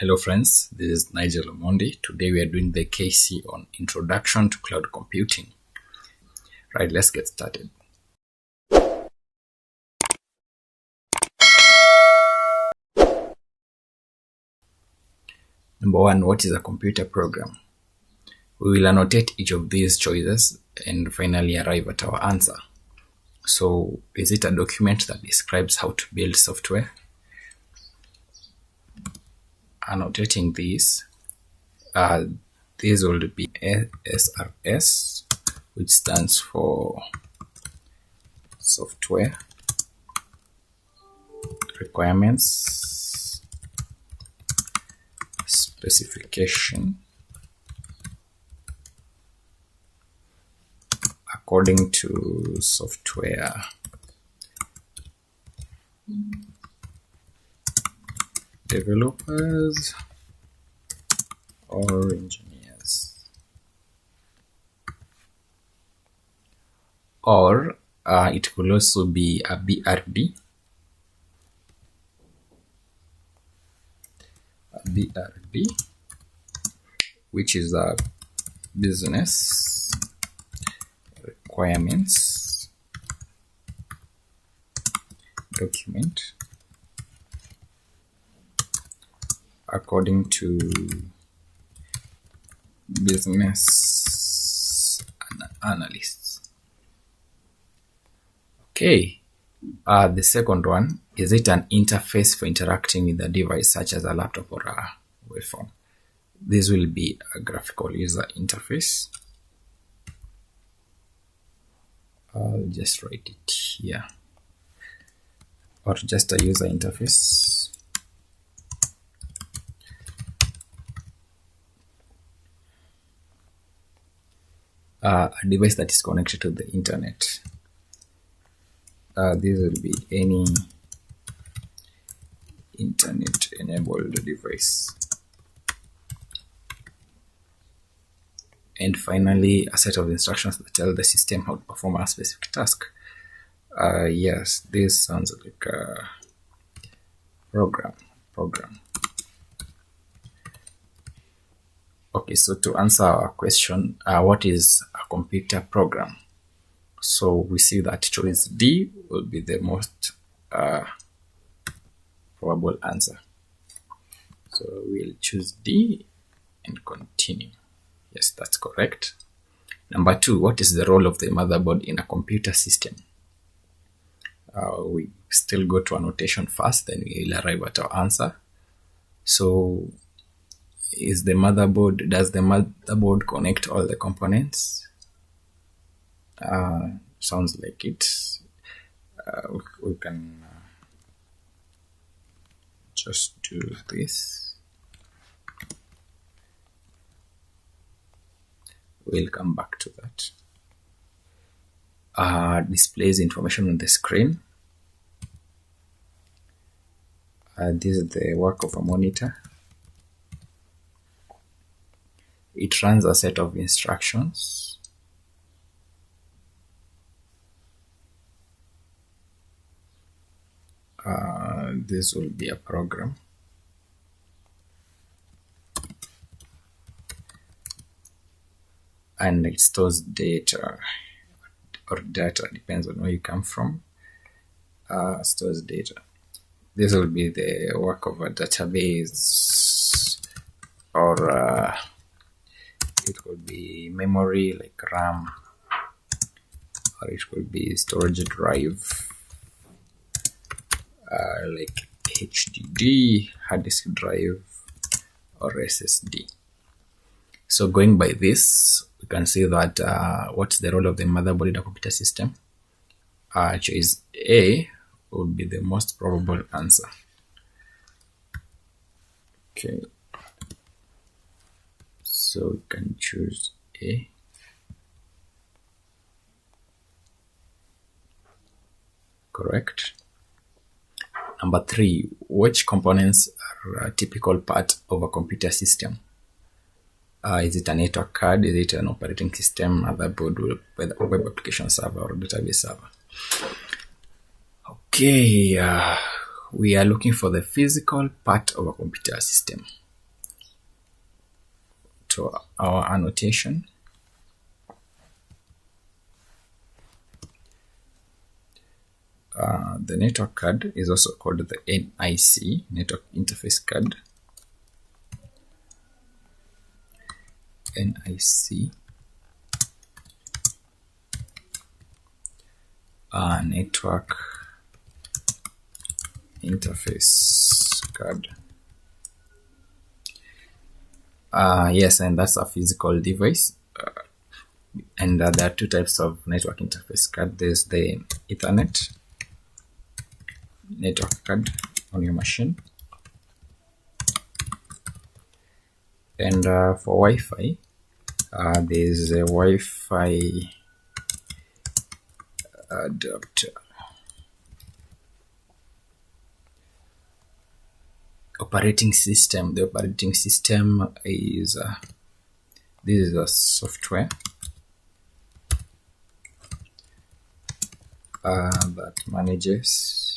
Hello friends, this is Nigel Omondi. Today we are doing the KC on Introduction to Cloud Computing. Right, let's get started. Number one, what is a computer program? We will annotate each of these choices and finally arrive at our answer. So, is it a document that describes how to build software? Annotating these will be SRS, which stands for Software Requirements Specification according to software developers or engineers, or it could also be a BRD. A BRD, which is a business requirements document according to business analysts. Okay, the second one, is it an interface for interacting with a device such as a laptop or a mobile phone? This will be a graphical user interface. I'll just write it here, or just a user interface. A device that is connected to the internet. This will be any internet enabled device. And finally, a set of instructions that tell the system how to perform a specific task. Yes, this sounds like a program. Okay, so to answer our question, what is a computer program? So we see that choice D will be the most probable answer. So we'll choose D and continue. Yes, that's correct. Number two, what is the role of the motherboard in a computer system? We still go to annotation first, then we'll arrive at our answer. So does the motherboard connect all the components? Sounds like it. We can just do this. We'll come back to that. Displays information on the screen. This is the work of a monitor. It runs a set of instructions. This will be a program. And it stores data, or data, depends on where you come from. Stores data. This will be the work of a database, or it could be memory like RAM, or it could be storage drive like HDD, hard disk drive, or SSD. So going by this, we can say that what's the role of the motherboard in a computer system? Choice A would be the most probable answer. Okay, so we can choose A. Correct. Number three, which components are a typical part of a computer system? Is it a network card? Is it an operating system, motherboard, web application server, or database server? Okay, we are looking for the physical part of a computer system. to our annotation. The network card is also called the NIC, Network Interface Card. NIC. Network Interface Card. Yes, and that's a physical device. And there are two types of network interface card. There's the Ethernet network card on your machine, and for Wi-Fi, there's a Wi-Fi adapter. Operating system. The operating system is this is a software that manages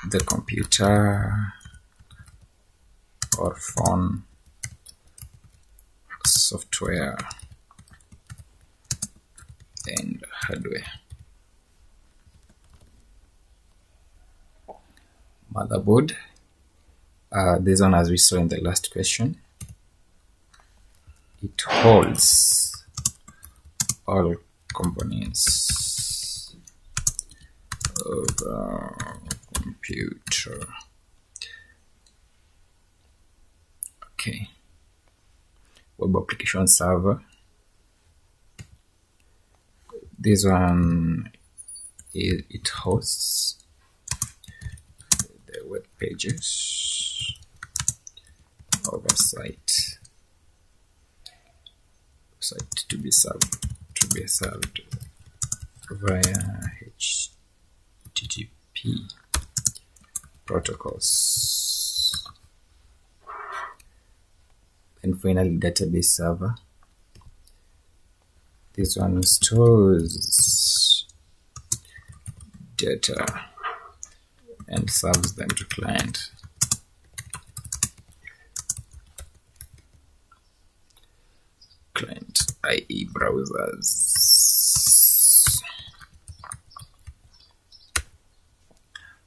the computer or phone software and hardware. Motherboard. This one, as we saw in the last question, it holds all components of the computer. Okay. Web application server. This one, it hosts the web pages of a site to be served via HTTP protocols. And finally, database server. This one stores data and serves them to client. I.e. browsers.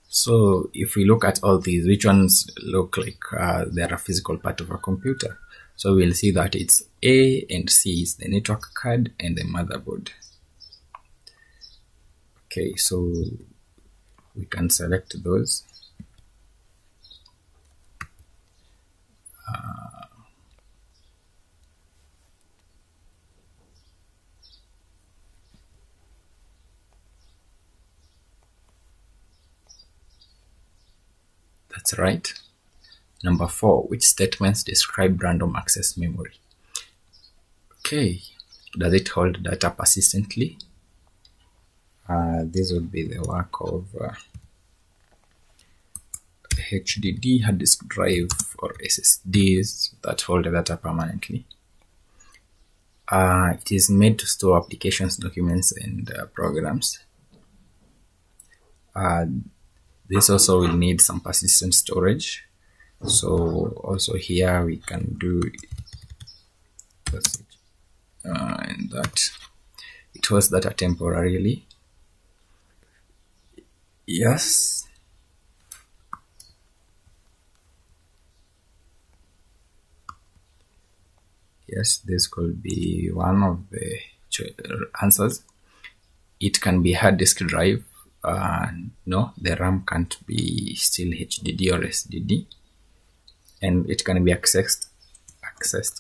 So if we look at all these, which ones look like they're a physical part of a computer? So we'll see that it's A and C is the network card and the motherboard. Okay, so we can select those. That's right. Number 4, which statements describe random access memory? Okay, does it hold data persistently? This would be the work of HDD, hard disk drive, or SSDs that hold data permanently. It is made to store applications, documents, and programs. This also will need some persistent storage. So also here we can do and that it holds data temporarily. Yes. Yes, this could be one of the answers. It can be hard disk drive. No, the RAM can't be still HDD or SSD, and it can be accessed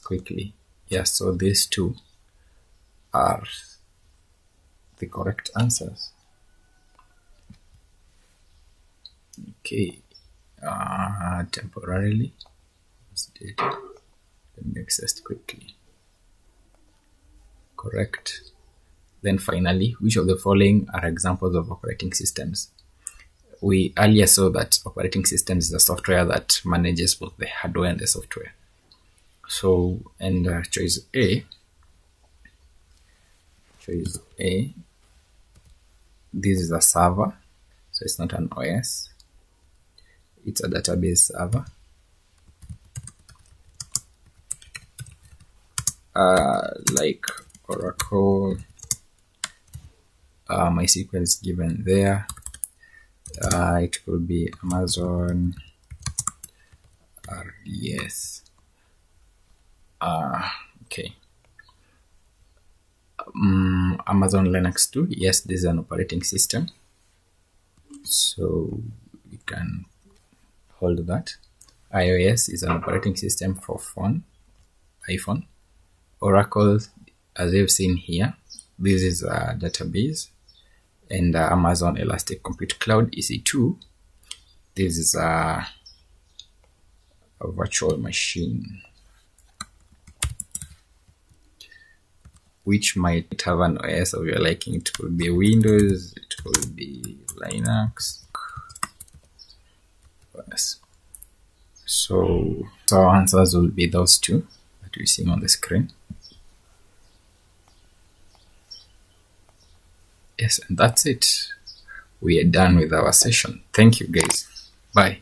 quickly. Yes, so these two are the correct answers. Okay, temporarily data can be accessed quickly. Correct. Then finally, which of the following are examples of operating systems? We earlier saw that operating systems is a software that manages both the hardware and the software. So, and choice A, this is a server, so it's not an OS. it's a database server. Like Oracle, MySQL is given there. It will be Amazon RDS. Okay. Amazon Linux 2. Yes, this is an operating system, so we can hold that. iOS is an operating system for iPhone. Oracle, as you've seen here, this is a database. And Amazon Elastic Compute Cloud EC2, this is a virtual machine which might have an OS of your liking. It could be Windows, it could be Linux. Yes. So our answers will be those two that we're seeing on the screen. Yes, and that's it. We are done with our session. Thank you, guys. Bye.